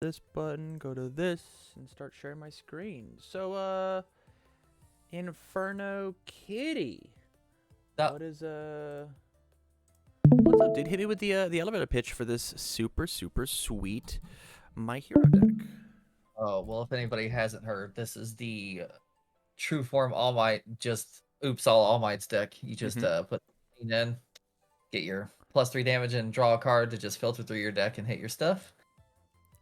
this button, go to this, and start sharing my screen. So, Inferno Kitty. That, What is what's up, dude? Hit me with the elevator pitch for this super sweet My Hero deck. oh, well, if anybody hasn't heard, this is the true form All Might, just All Might's deck. You just put in, get your +3 damage, and draw a card to just filter through your deck and hit your stuff.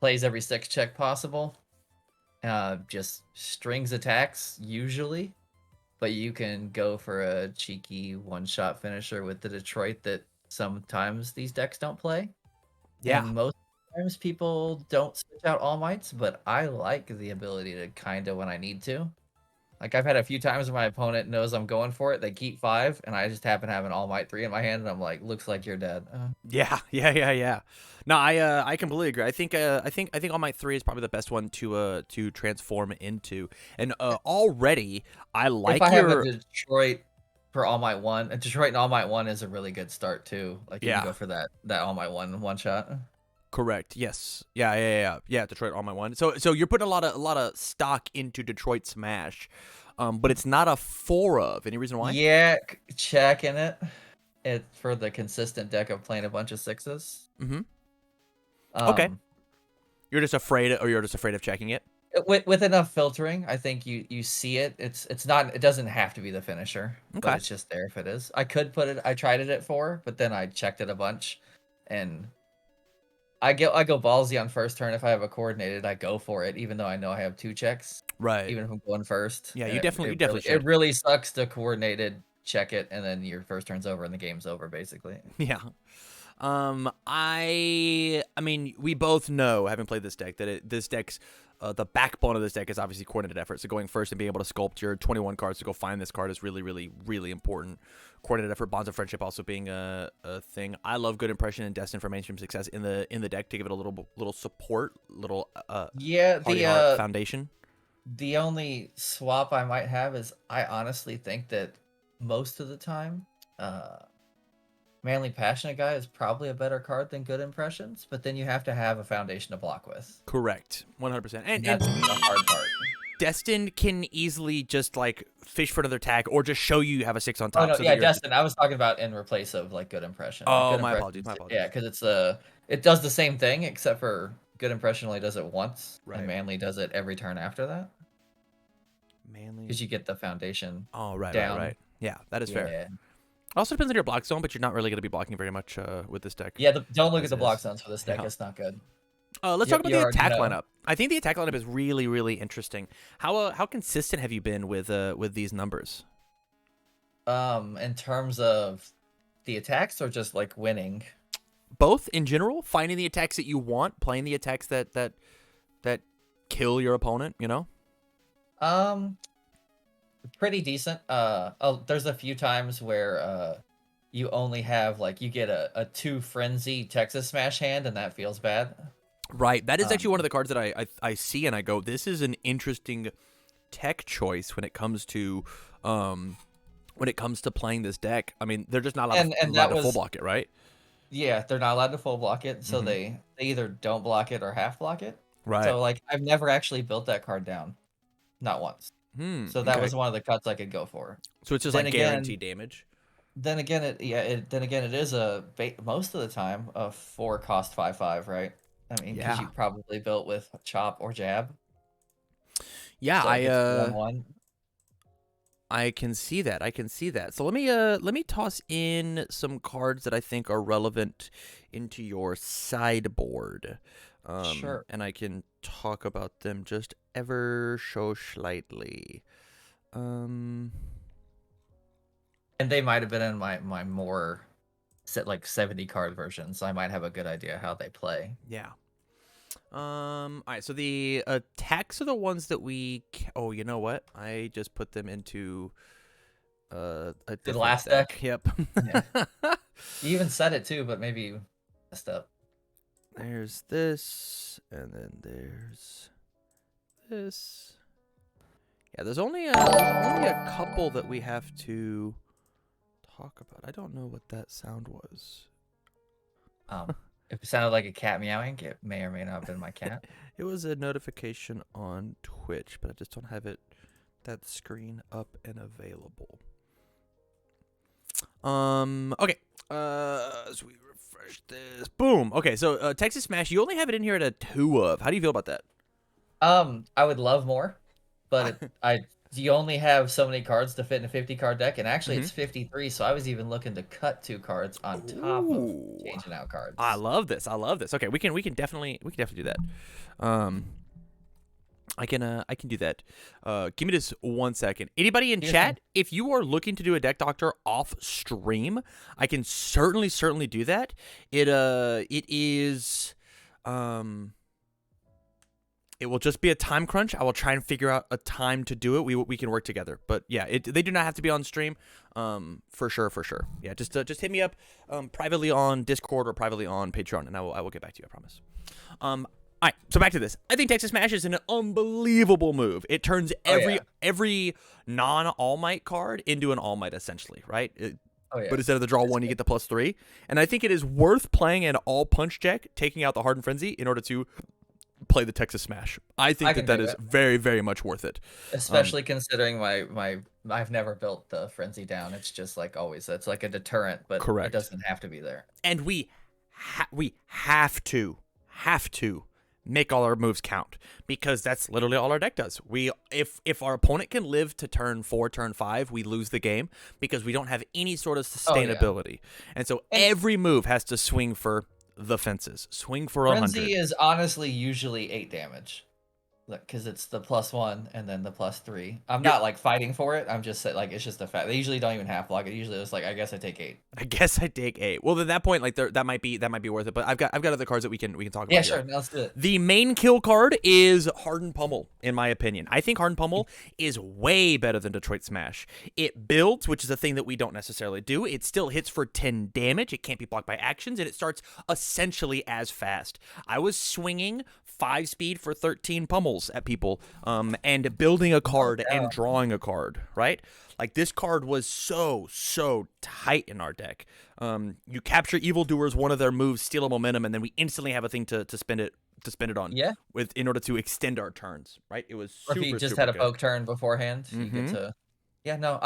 Plays every 6 check possible. Just strings attacks, usually. But you can go for a cheeky one-shot finisher with the Detroit that sometimes these decks don't play. Yeah. And most times people don't switch out All Mights, but I like the ability to kind of when I need to. Like, I've had a few times when my opponent knows I'm going for it, they keep 5, and I just happen to have an All Might 3 in my hand, and I'm like, looks like you're dead. Yeah. No, I completely agree. I think All Might 3 is probably the best one to transform into. And already I like if I your have a Detroit for All Might 1, a Detroit and All Might 1 is a really good start too. Like, you can go for that All Might 1 shot. Correct. Yes. Yeah. Detroit All Might 1. So you're putting a lot of stock into Detroit Smash, but it's not a 4 of. Any reason why? Yeah, checking it. It's for the consistent deck of playing a bunch of 6s. Okay. You're just afraid of checking it. With enough filtering, I think you see it. It's not. It doesn't have to be the finisher, but it's just there if it is. I could put it. I tried it at 4, but then I checked it a bunch, and I go ballsy on first turn. If I have a coordinated, I go for it, even though I know I have 2 checks. Right. Even if I'm going first. Yeah, And you definitely should. It really sucks to coordinated check it, and then your first turn's over and the game's over, basically. Yeah. I mean, we both know, having played this deck, that this deck's the backbone of this deck is obviously coordinated effort. So going first and being able to sculpt your 21 cards to go find this card is really important. Coordinated effort, bonds of friendship also being a thing. I love good impression and destined for mainstream success in the deck to give it a little support, foundation. The only swap I might have is I honestly think that most of the time, Manly Passionate Guy is probably a better card than Good Impressions, but then you have to have a foundation to block with. Correct. 100%. And that's the hard part. Destined can easily just like fish for another tag or just show you have a 6 on top. Oh, no, yeah, Destined. I was talking about in replace of like Good Impression. Oh, Good my apologies. Yeah, because it does the same thing except for Good Impression only does it once, and Manly does it every turn after that. Manly, because you get the foundation. Oh, right, down. right. Yeah, that is fair. Also depends on your block zone, but you're not really going to be blocking very much with this deck. Yeah, don't look at the block zones for this deck. It's not good. Let's talk about the attack lineup. I think the attack lineup is really interesting. How consistent have you been with these numbers? In terms of the attacks or just like winning? Both in general, finding the attacks that you want, playing the attacks that kill your opponent, you know? Pretty decent. There's a few times where you only have like you get a 2 frenzy Texas Smash hand, and that feels bad. Right. That is actually one of the cards that I see and I go, this is an interesting tech choice when it comes to playing this deck. I mean, they're just not allowed to full block it, right? Yeah, they're not allowed to full block it, so they either don't block it or half block it. Right. So like I've never actually built that card down, not once. So that was one of the cuts I could go for. So it's just like guaranteed damage. Then again, it is most of the time a 4 cost 5/5, right? I mean, because you probably built with chop or jab. Yeah, so I can see that. So let me toss in some cards that I think are relevant into your sideboard. Sure. And I can talk about them just ever so slightly. And they might have been in my more like 70 card versions, so I might have a good idea how they play. Yeah. All right, so the attacks are the ones that we... Oh, you know what? I just put them into the last deck. Yep. Yeah. You even said it too, but maybe you messed up. There's this, and then there's this. Yeah, there's only a couple that we have to talk about. I don't know what that sound was. If it sounded like a cat meowing, it may or may not have been my cat. It was a notification on Twitch, but I just don't have that screen up and available. Okay. As we refresh this, boom. Okay, so Texas Smash, you only have it in here at a 2 of. How do you feel about that? I would love more, but you only have so many cards to fit in a 50 card deck, and actually it's 53. So I was even looking to cut 2 cards on top of Ooh. changing out cards. I love this. I love this. Okay, we can definitely do that. I can do that. Give me just 1 second. Anybody in chat, if you are looking to do a deck doctor off stream, I can certainly do that. It is it will just be a time crunch. I will try and figure out a time to do it. We can work together. But yeah, they do not have to be on stream. For sure. Yeah, just hit me up privately on Discord or privately on Patreon, and I will get back to you. I promise. All right, so back to this. I think Texas Smash is an unbelievable move. It turns every non-All Might card into an All Might, essentially, right? But instead of the draw 1, you get the +3. And I think it is worth playing an all punch deck, taking out the Hardened Frenzy in order to play the Texas Smash. I think that is very, very much worth it. Especially considering my I've never built the Frenzy down. It's just like always. It's like a deterrent, but it doesn't have to be there. And we have to make all our moves count, because that's literally all our deck does. If our opponent can live to turn 4, turn 5, we lose the game because we don't have any sort of sustainability. And so every move has to swing for the fences, swing for 100. Frenzy is honestly usually 8 damage, because it's the +1 and then the +3. I'm not like fighting for it. I'm just like, it's just a fact. They usually don't even half block it. Usually it's like, I guess I take 8. Well, at that point, like that might be worth it. But I've got other cards that we can talk about. Yeah, sure. Let's do it. The main kill card is Hardened Pummel, in my opinion. I think Hardened Pummel is way better than Detroit Smash. It builds, which is a thing that we don't necessarily do. It still hits for 10 damage. It can't be blocked by actions, and it starts essentially as fast. I was swinging 5 speed for 13 pummels at people, and building a card and drawing a card, right? Like, this card was so tight in our deck. You capture evildoers, one of their moves, steal a momentum, and then we instantly have a thing to spend it on. Yeah. In order to extend our turns, right? It was super, or if you just super had a good. poke turn beforehand, you get to. Yeah, no,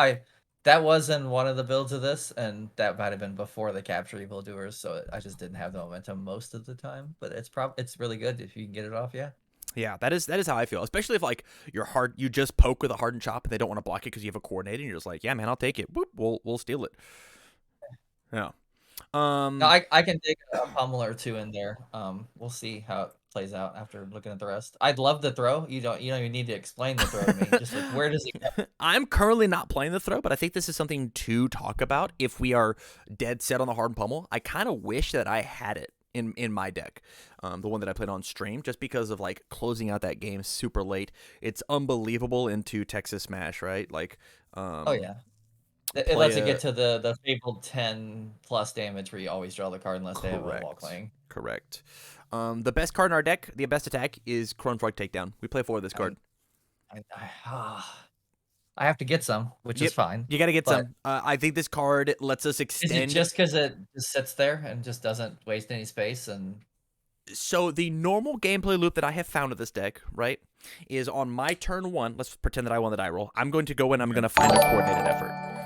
that was in one of the builds of this, and that might have been before the capture evildoers, so I just didn't have the momentum most of the time. But it's really good if you can get it off. Yeah, that is how I feel. Especially if like you just poke with a hardened chop and they don't want to block it because you have a coordinator, and you're just like, yeah, man, I'll take it. Boop, we'll steal it. Yeah. No, I can dig a pummel or 2 in there. We'll see how it plays out after looking at the rest. I'd love the throw. You don't even need to explain the throw to me. Just like, where does it go? I'm currently not playing the throw, but I think this is something to talk about if we are dead set on the hardened pummel. I kind of wish that I had it in my deck, the one that I played on stream, just because of like closing out that game super late. It's unbelievable into Texas Smash, right? Like, oh yeah. It lets it get to the fabled 10 plus damage where you always draw the card unless they have a wall clang. Correct. The best card in our deck, the best attack, is Frog Takedown. We play 4 of this card. I have to get some, which is fine. You got to get some. I think this card lets us extend. Is it just because it just sits there and just doesn't waste any space? And so the normal gameplay loop that I have found of this deck, right, is on my turn 1. Let's pretend that I won the die roll. I'm going to go in. I'm going to find a coordinated effort.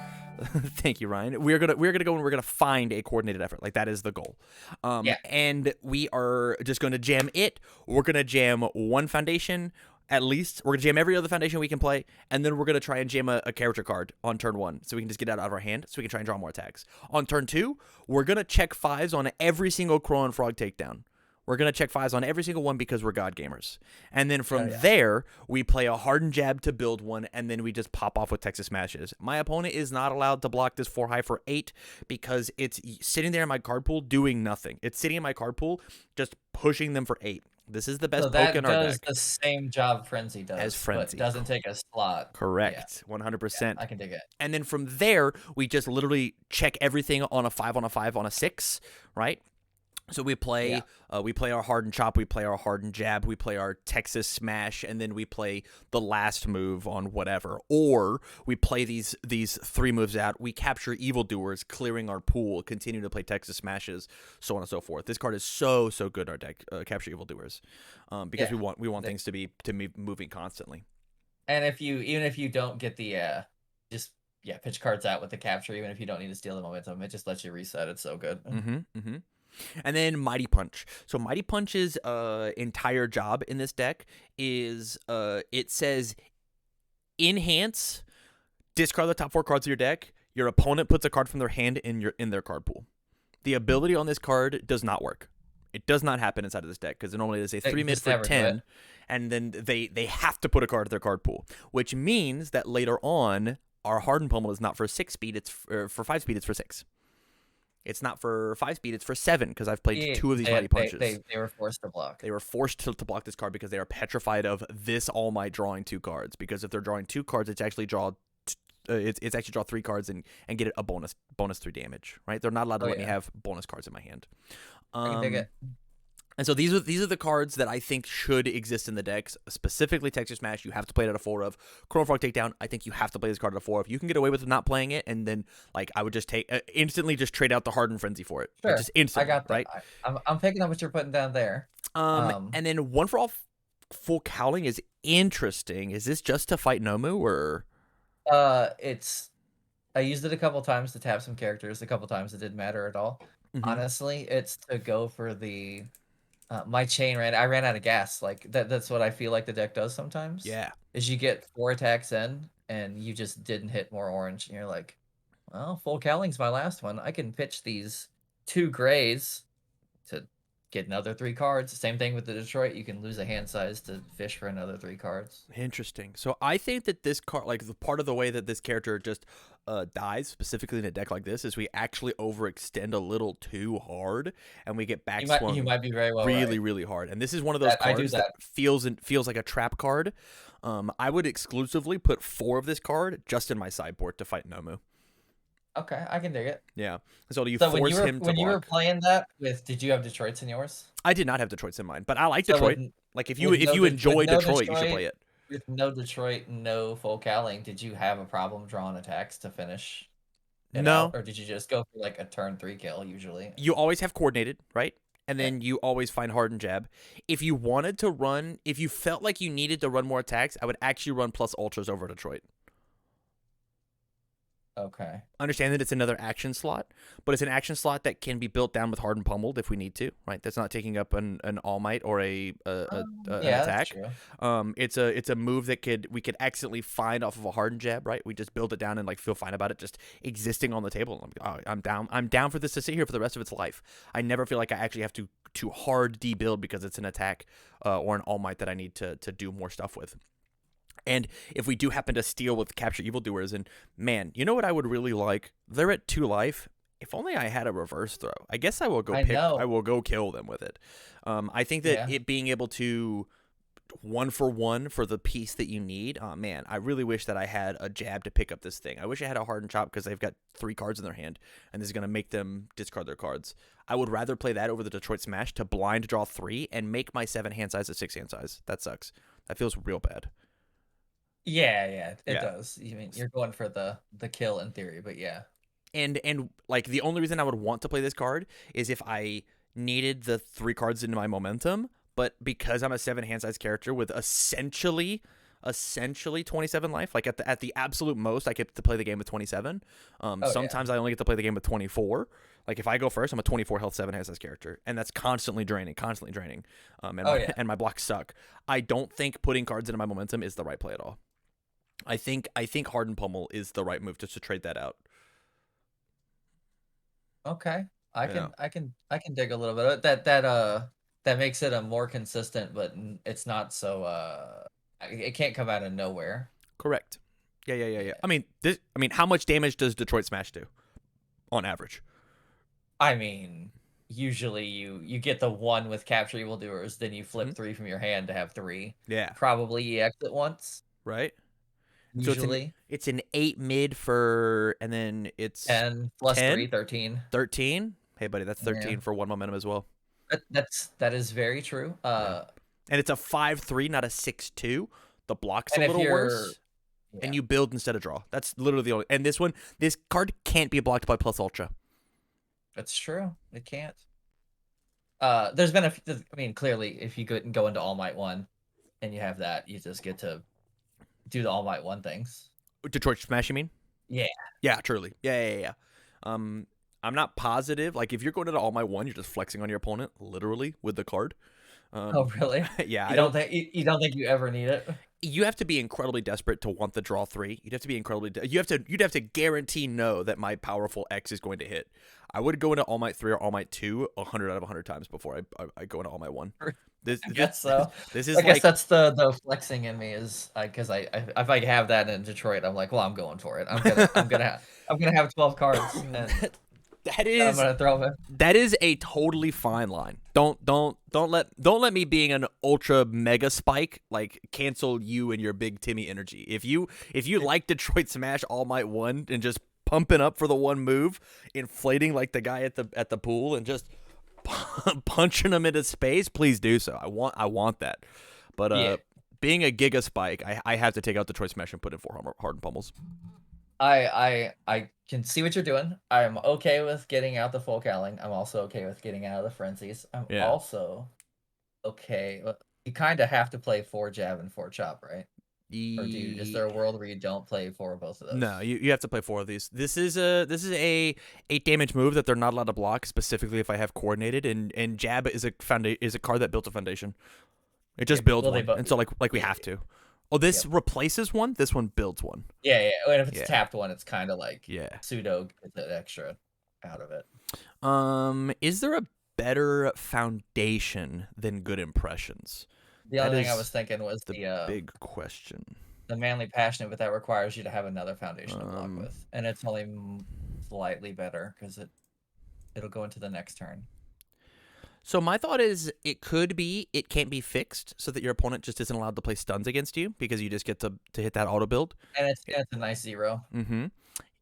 Thank you, Ryan. We're gonna go and we're gonna find a coordinated effort. Like, that is the goal. And we are just gonna jam it. We're gonna jam 1 foundation at least. We're gonna jam every other foundation we can play, and then we're gonna try and jam a character card on turn 1, so we can just get it out of our hand, so we can try and draw more attacks. On turn 2, we're gonna check 5s on every single Crow and Frog takedown. We're going to check 5s on every single one because we're God gamers. And then from there, we play a hardened jab to build 1, and then we just pop off with Texas Smashes. My opponent is not allowed to block this 4 high for 8 because it's sitting there in my card pool doing nothing. It's sitting in my card pool just pushing them for 8. This is the best poke in our deck. That does the same job Frenzy does, as Frenzy. But doesn't take a slot. Correct. 100%. Yeah, I can dig it. And then from there, we just literally check everything on a 5 on a 5 on a 6, right? So Yeah. we play our hardened chop, we play our hardened jab, we play our Texas smash, and then we play the last move on whatever. Or we play these three moves out. We capture evildoers, clearing our pool, continue to play Texas smashes, so on and so forth. This card is so good in our deck, capture evildoers, because Yeah. we want things to be moving constantly. And if you even if you don't get the just pitch cards out with the capture, even if you don't need to steal the momentum, it just lets you reset. It's so good. Mm-hmm. And then Mighty Punch. So Mighty Punch's entire job in this deck is it says enhance, discard the top 4 cards of your deck. Your opponent puts a card from their hand in their card pool. The ability on this card does not work. It does not happen inside of this deck because normally they say 3 mid Just for never do it. 10, and then they have to put a card in their card pool, which means that later on our Hardened Pummel is not for 6 speed. It's for 5 speed. It's for 6. It's not for 5 speed, it's for 7 because I've played Yeah, 2 of these Mighty Punches. They were forced to block. They were forced to block this card because they are petrified of this All Might drawing 2 cards. Because if they're drawing 2 cards, it's actually draw it's actually draw 3 cards and get a bonus 3 damage. Right? They're not allowed to let me have bonus cards in my hand. I can dig it. And so these are the cards that I think should exist in the decks. Specifically, Texas Smash, you have to play it at a 4 of. Chrono Frog Takedown, I think you have to play this card at a 4 of. You can get away with not playing it, and then like I would just take instantly just trade out the Hardened Frenzy for it. Sure, Like, just instantly. I got that. Right? I'm picking up what you're putting down there. And then One for All Full Cowling is interesting. Is this just to fight Nomu or? It's I used it a couple times to tap some characters. A couple times it didn't matter at all. Mm-hmm. Honestly, it's to go for the my chain I ran out of gas. Like that's what I feel like the deck does sometimes. Yeah. Is you get 4 attacks in and you just didn't hit more orange and you're like, well, full cowling's my last one. I can pitch these 2 grays to get another 3 cards. Same thing with the Detroit. You can lose a hand size to fish for another 3 cards. Interesting. So I think that this card, like the part of the way that this character just dies, specifically in a deck like this, is we actually overextend a little too hard, and we get back swung. You might be very well really, right. really hard. And this is one of those cards that feels like a trap card. I would exclusively put 4 of this card just in my sideboard to fight Nomu. Okay, I can dig it. Yeah. So do you force him to when block? you were playing that did you have Detroits in yours? I did not have Detroits in mind, but I like Detroit. Like if you enjoy Detroit, you should play it. With no Detroit, no full cowling, did you have a problem drawing attacks to finish it out? Or did you just go for like a turn 3 kill usually? You always have coordinated, right? And then you always find hardened jab. If you wanted to run, if you felt like you needed to run more attacks, I would actually run plus ultras over Detroit. Okay. Understand that it's another action slot, but it's an action slot that can be built down with hardened pummeled if we need to, right? That's not taking up an All Might or an attack. It's a move that we could accidentally find off of a hardened jab, right? We just build it down and like feel fine about it just existing on the table. I'm down for this to sit here for the rest of its life. I never feel like I actually have to hard debuild because it's an attack or an All Might that I need to do more stuff with. And if we do happen to steal with capture evildoers, and man, you know what I would really like? They're at 2 life. If only I had a reverse throw. I guess I will go I will go kill them with it. I think that it being able to 1-for-1 for the piece that you need. Oh man, I really wish that I had a jab to pick up this thing. I wish I had a hardened chop because they've got 3 cards in their hand, and this is gonna make them discard their cards. I would rather play that over the Detroit Smash to blind draw 3 and make my 7 hand size a 6 hand size. That sucks. That feels real bad. Yeah, it does. You mean you're going for the kill in theory, but yeah. And like the only reason I would want to play this card is if I needed the 3 cards into my momentum, but because I'm a 7 hand size character with essentially 27 life, like at the absolute most I get to play the game with 27. Sometimes I only get to play the game with 24. Like if I go first, I'm a 24 health 7 hand size character, and that's constantly draining. And my blocks suck. I don't think putting cards into my momentum is the right play at all. I think Hardened Pummel is the right move just to trade that out. Okay. I can dig a little bit. That makes it a more consistent, but it's not so it can't come out of nowhere. Correct. Yeah. I mean, how much damage does Detroit Smash do on average? I mean, usually you get the 1 with capture evildoers, then you flip 3 from your hand to have 3. Yeah. Probably EX it once. Right. Usually. So it's an 8 mid for, and then it's 10 plus 10? 3, 13. 13? Hey, buddy, that's 13 for 1 momentum as well. That is very true. Yeah. And it's a 5-3, not a 6-2. The block's a And if little you're worse, yeah, and you build instead of draw. That's literally the only. And this card can't be blocked by plus ultra. that's true. It can't. There's been I mean, clearly, if you go into All Might 1 and you have that, you just get to do the All Might 1 things. Detroit Smash, you mean? Yeah. Yeah, truly. Yeah. I'm not positive. Like, if you're going into All Might 1, you're just flexing on your opponent, literally, with the card. Oh, really? Yeah, You I don't don't. think you don't think you ever need it? You have to be incredibly desperate to want the draw 3. You'd have to be incredibly. You'd have to guarantee know that my powerful X is going to hit. I would go into All Might 3 or All Might 2 100 out of 100 times before I go into All Might 1. This I this guess so. this I is guess like that's the flexing in me is because if I have that in Detroit, I'm like, well, I'm going for it. I'm gonna have 12 cards and that I'm is gonna throw them. that is a totally fine line. Don't let me being an ultra mega spike like cancel you and your big Timmy energy. If you like Detroit Smash All Might 1 and just pumping up for the one move, inflating like the guy at the pool and just punching him into space, please do so. I want that. But Yeah. being a Giga Spike, I have to take out the Detroit Smash and put in 4 hardened pummels. I can see what you're doing. I'm okay with getting out the full cowling. I'm also okay with getting out of the frenzies. I'm Yeah. also okay. You kind of have to play 4 jab and 4 chop, right? Or is there a world where you don't play 4 of both of those? No, you have to play 4 of these. This is a 8 damage move that they're not allowed to block, specifically if I have coordinated, and jab is a card that built a foundation. It just builds one, and so like we have to. Oh, this replaces one. This one builds one. Yeah. And if it's Yeah. tapped one, it's kind of like Yeah. pseudo gets an extra out of it. Is there a better foundation than good impressions? The only thing I was thinking was the big question. The manly passionate, but that requires you to have another foundation to block with, and it's only slightly better because it'll go into the next turn. So my thought is it can't be fixed so that your opponent just isn't allowed to play stuns against you because you just get to hit that auto build. And it's a nice 0. Mm-hmm.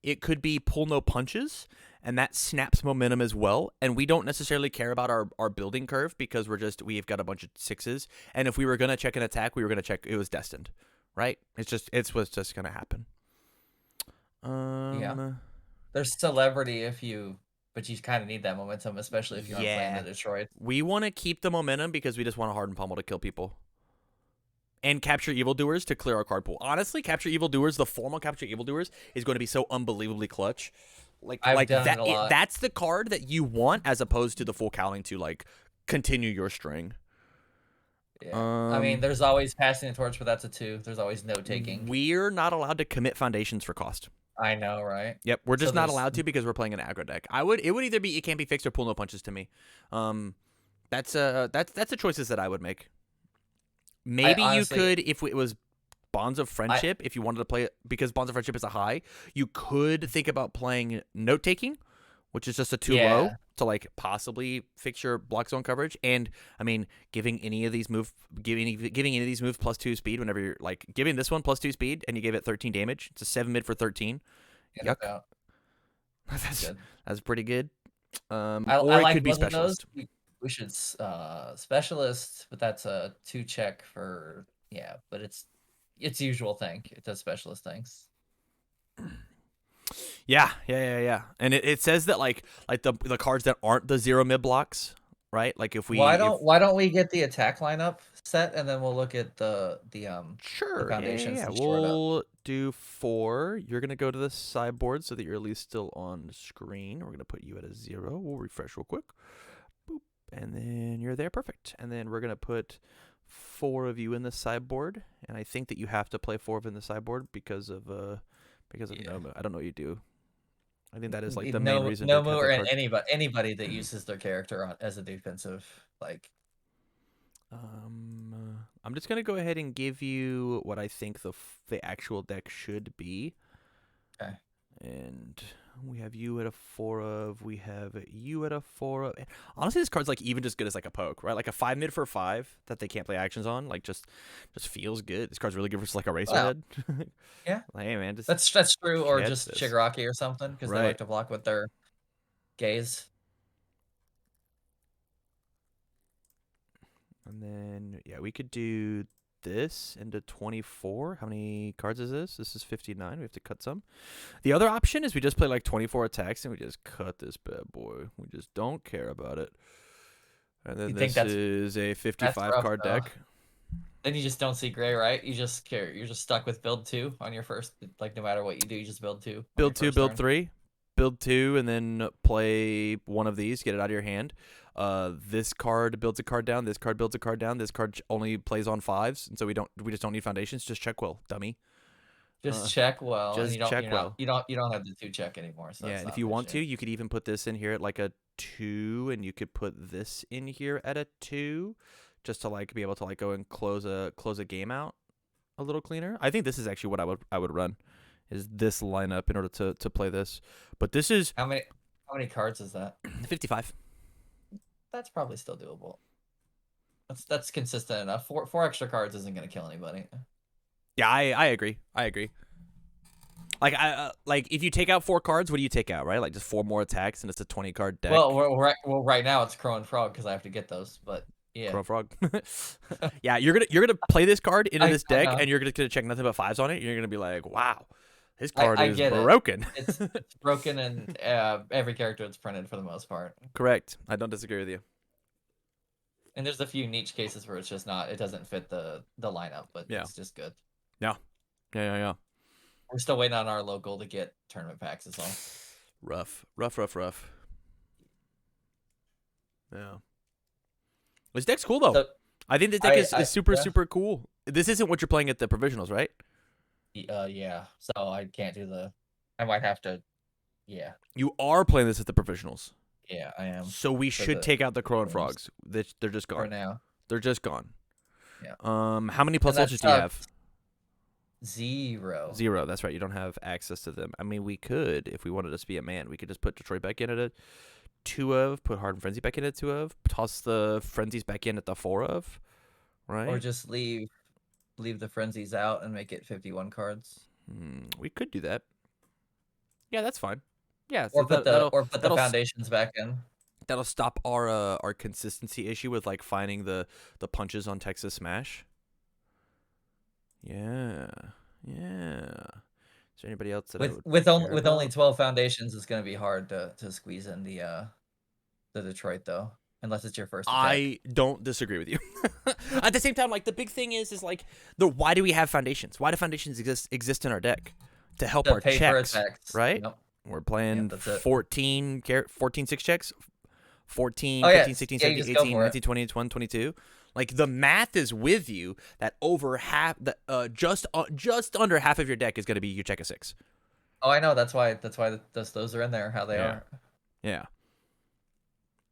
It could be pull no punches, and that snaps momentum as well. And we don't necessarily care about our building curve because we've got a bunch of 6s. And if we were gonna check an attack, we were gonna check it was destined, right? It's what's just gonna happen. Yeah. There's celebrity but you kind of need that momentum, especially if you aren't playing the Detroit. We want to keep the momentum because we just want a hardened pummel to kill people. And capture evildoers to clear our card pool. Honestly, capture evildoers, the formal capture evildoers is going to be so unbelievably clutch. I've done it a lot. That's the card that you want as opposed to the full cowling to like continue your string. Yeah. I mean, there's always passing the torch, but that's a 2. There's always no taking. We're not allowed to commit foundations for cost. I know, right? Yep, we're just not allowed to because we're playing an aggro deck. It would either be it can't be fixed or pull no punches to me. That's the choices that I would make. Maybe honestly, you could, if it was Bonds of Friendship, if you wanted to play it, because Bonds of Friendship is a high, you could think about playing Note Taking, which is just a 2 low to like possibly fix your block zone coverage. And I mean, giving any of these moves plus 2 speed whenever you're like giving this one plus 2 speed and you give it 13 damage. It's a 7 mid for 13. Yeah, yuck. That's good. That's pretty good. I like it could be specialist. We should specialist, but that's a 2 check for but it's usual thing. It does specialist things. Yeah. And it says that like the cards that aren't the 0 mid blocks, right? Like if we why don't we get the attack lineup set and then we'll look at the foundations. Yeah. We'll do 4. You're gonna go to the sideboard so that you're at least still on the screen. We're gonna put you at a 0. We'll refresh real quick. Boop. And then you're there, perfect. And then we're gonna put 4 of you in the sideboard, and I think that you have to play 4 of in the sideboard because of Nomu. I don't know what you do. I think that is like the main reason. Nomu or anybody that uses their character as a defensive like. I'm just gonna go ahead and give you what I think the actual deck should be. Okay. And we have you at a 4 of. We have you at a 4 of. Honestly, this card's like even just good as like a poke, right? Like a 5 mid for 5 that they can't play actions on. Like just feels good. This card's really good for like a Racerhead. Yeah. Like, hey man, that's true. Or just Shigaraki or something because they like to block with their gaze. And then, yeah, we could do this into 24. How many cards is this? This is 59. We have to cut some. The other option is we just play like 24 attacks and we just cut this bad boy. We just don't care about it. And then this is a 55 rough, card though. deck. Then you just don't see gray, right? You just care. You're just stuck with build 2 on your first. Like no matter what you do, you just build 2. Build 2, build 3. Build 2, and then play one of these. Get it out of your hand. This card builds a card down. This card builds a card down. This card only plays on 5s, and so we just don't need foundations. Just check well, dummy. Just check well. Just check well. You don't have the 2 check anymore. So yeah, and if you want to, you could even put this in here at like a 2, and you could put this in here at a 2, just to like be able to like go and close a game out a little cleaner. I think this is actually what I would run, is this lineup in order to play this. But this is how many cards is that? 55. That's probably still doable. That's consistent enough. Four extra cards isn't gonna kill anybody. Yeah, I agree. Like like if you take out 4 cards, what do you take out? Right, like just 4 more attacks, and it's a 20 card deck. Well, right now it's Crow and Frog because I have to get those. But yeah, Crow Frog. Yeah, you're gonna play this card into this deck, and you're gonna check nothing but 5s on it. You're gonna be like, wow, this card is broken. It's broken, and every character it's printed for the most part. Correct. I don't disagree with you. And there's a few niche cases where it's just not. It doesn't fit the lineup, but it's just good. Yeah. We're still waiting on our local to get tournament packs as well. Rough. Yeah. This deck's cool though. So, I think this deck is super cool. This isn't what you're playing at the provisionals, right? Yeah. So I can't do the. I might have to. Yeah. You are playing this at the provisionals. Yeah, I am. So we should take out the Crow and Frogs. They're just gone. For now. They're just gone. Yeah. How many plus ultras do you have? 0. 0. That's right. You don't have access to them. I mean, we could, if we wanted us to be a man, we could just put Detroit back in at a 2 of, put Hardened Frenzy back in at 2 of, toss the Frenzies back in at the 4 of, right? Or just leave the Frenzies out and make it 51 cards. We could do that. Yeah, that's fine. Yeah, or put the foundations back in. That'll stop our consistency issue with like finding the punches on Texas Smash. Yeah. Is there anybody else that with only 12 foundations, it's gonna be hard to squeeze in the Detroit though, unless it's your first attack. I don't disagree with you. At the same time, like the big thing is like why do we have foundations? Why do foundations exist in our deck? To help our checks, right? Yep. We're playing 14 6 checks. 14, 15, 16, 17, 18, 19, 20, 21, 22. Like the math is with you that over half, just under half of your deck is going to be your check of 6. Oh, I know. That's why those are in there. How they are. Yeah.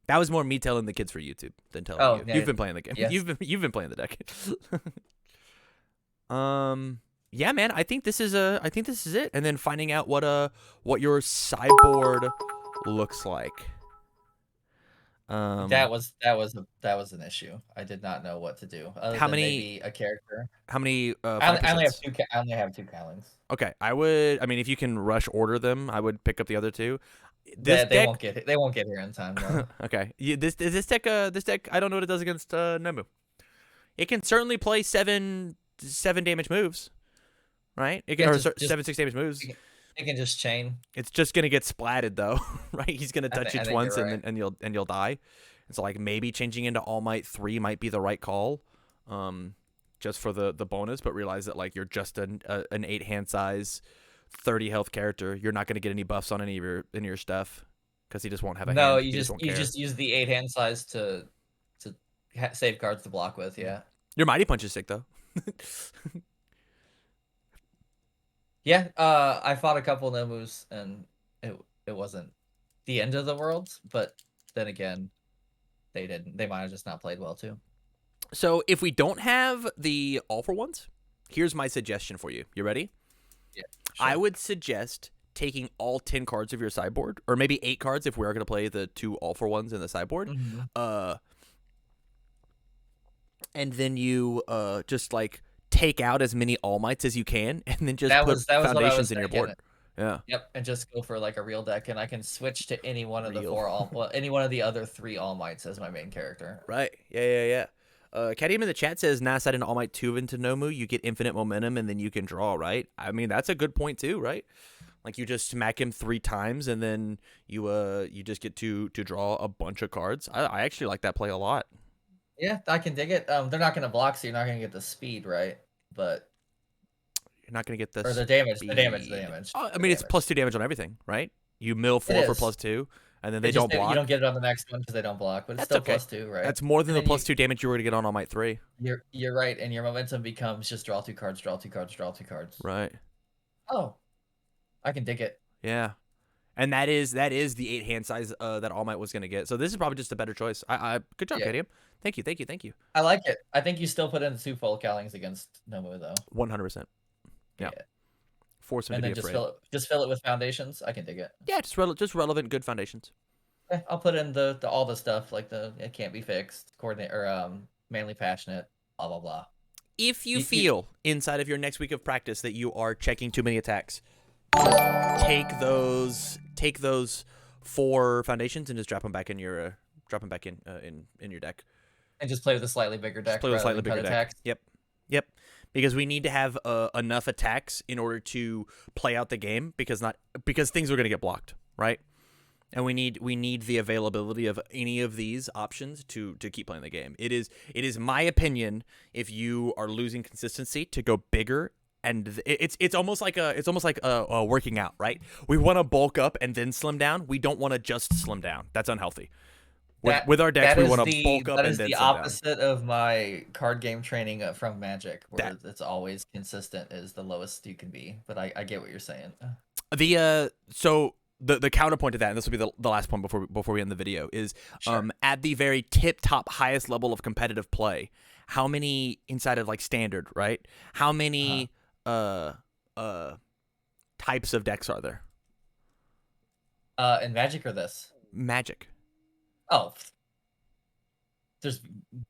That was more me telling the kids for YouTube than telling you. Yeah, you've been playing the game. Yes. You've been playing the deck. Yeah, man. I think this is it. And then finding out what your sideboard looks like. That was an issue. I did not know what to do. How many? Maybe a character. How many? I only have 2. I only have 2 Cowlings. Okay, I mean, if you can rush order them, I would pick up the other 2. They won't get here in time. Though. Okay, this deck. I don't know what it does against Nemu. It can certainly play 7 damage moves, right? It can 7 6 damage moves. It can just chain. It's just gonna get splatted though, right? He's gonna touch it once, right. and you'll die. And so like maybe changing into All Might 3 might be the right call, just for the bonus. But realize that like you're just an 8 hand size, 30 health character. You're not gonna get any buffs on any of your stuff because he just won't have a hand. No, you just use the 8 hand size to save cards to block with. Yeah. Your Mighty Punch is sick though. Yeah, I fought a couple Nemus, and it wasn't the end of the world, but then again, they might have just not played well too. So if we don't have the all for ones, here's my suggestion for you. You ready? Yeah. Sure. I would suggest taking all 10 cards of your sideboard, or maybe 8 cards if we are going to play the 2 all for ones in the sideboard. Mm-hmm. And then you just like take out as many All Mights as you can, and then just put foundations in your board. Yeah. Yep, and just go for like a real deck, and I can switch to any one of the 4 any one of the other 3 All Mights as my main character. Right. Yeah. Kadium in the chat says Naside and All Might 2 into Nomu, you get infinite momentum and then you can draw, right? I mean, that's a good point too, right? Like you just smack him 3 times and then you just get to draw a bunch of cards. I actually like that play a lot. Yeah, I can dig it. They're not going to block, so you're not going to get the speed, right? But you're not going to get the or the damage, speed. the damage. Oh, I mean, it's +2 damage on everything, right? You mill 4 for +2, and then they don't block. You don't get it on the next one because they don't block, but it's still +2, right? That's more than the +2 damage you were going to get on All Might 3. You're right, and your momentum becomes just draw 2 cards, draw 2 cards, draw 2 cards. Right. Oh, I can dig it. Yeah. And that is the 8 hand size that All Might was going to get. So this is probably just a better choice. Good job, Kadium. Thank you. I like it. I think you still put in 2 full Callings against Nomu, though. 100%. Yeah. Force him and to then be afraid. just fill it with foundations. I can dig it. Yeah, just relevant, good foundations. Okay, I'll put in the all the stuff like it can't be fixed, coordinate or manly passionate, blah blah blah. If you feel inside of your next week of practice that you are checking too many attacks, take those 4 foundations and just drop them back in your in your deck. And just play with a slightly bigger deck. Play with a slightly bigger deck. Attacks. Yep. Because we need to have enough attacks in order to play out the game because things are going to get blocked, right? And we need the availability of any of these options to keep playing the game. It is my opinion, if you are losing consistency, to go bigger. And it's almost like a working out, right? We want to bulk up and then slim down. We don't want to just slim down. That's unhealthy. With our decks, we want to bulk up and then slim down. That is the opposite of my card game training from Magic, where it's always consistent is the lowest you can be. But I get what you're saying. So the counterpoint to that, and this will be the last point before we end the video, is sure. At the very top highest level of competitive play, how many inside of like standard, right? How many types of decks are there? In Magic or this? Magic. Oh, there's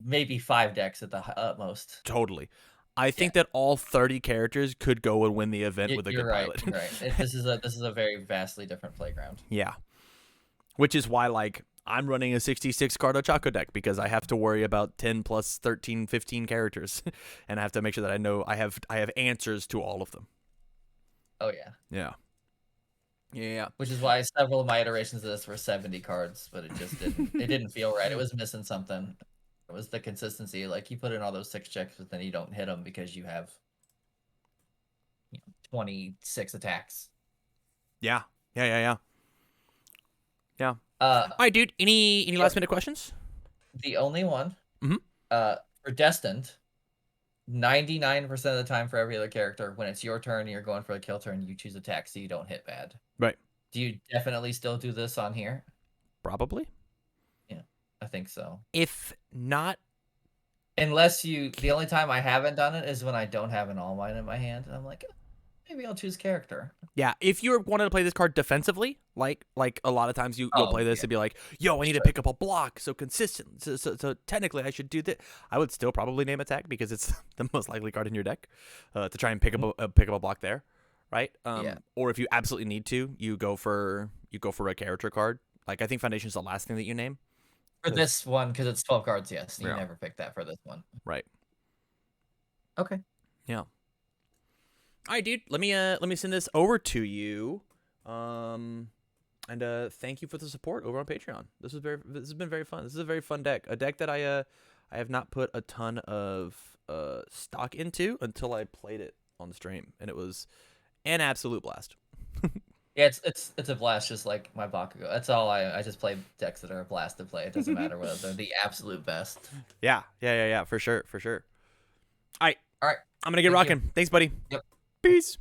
maybe 5 decks at the utmost. Totally. I think that all 30 characters could go and win the event with a good pilot. You're right. This is a very vastly different playground. Yeah. Which is why, like, I'm running a 66 card Ochako deck because I have to worry about 10 plus 13, 15 characters. And I have to make sure that I know I have answers to all of them. Oh, yeah. Yeah. Yeah. Which is why several of my iterations of this were 70 cards, but it just didn't feel right. It was missing something. It was the consistency. Like, you put in all those 6 checks, but then you don't hit them because you have 26 attacks. Yeah. Yeah. All right, dude. Any last minute questions? The only one. Mm-hmm. For Destined, 99% of the time for every other character, when it's your turn and you're going for a kill turn, you choose attack so you don't hit bad. Right. Do you definitely still do this on here? Probably. Yeah, I think so. If not, unless the only time I haven't done it is when I don't have an All Might in my hand, and I'm like, maybe I'll choose character. Yeah, if you're wanting to play this card defensively, like a lot of times you'll play this and be like, yo, I need to pick up a block, so consistent. So technically I should do that. I would still probably name attack because it's the most likely card in your deck to try and pick up a block there, right? Or if you absolutely need to, you go for a character card. Like I think Foundation is the last thing that you name. For this one, because it's 12 cards, yes. You never pick that for this one. Right. Okay. Yeah. All right, dude. Let me send this over to you. And thank you for the support over on Patreon. This has been very fun. This is a very fun deck. A deck that I have not put a ton of stock into until I played it on the stream, and it was an absolute blast. Yeah, it's a blast, just like my Bakugo. That's all. I just play decks that are a blast to play. It doesn't matter whether they're the absolute best. Yeah, for sure. All right. I'm gonna get rocking. Thanks, buddy. Yep. Peace.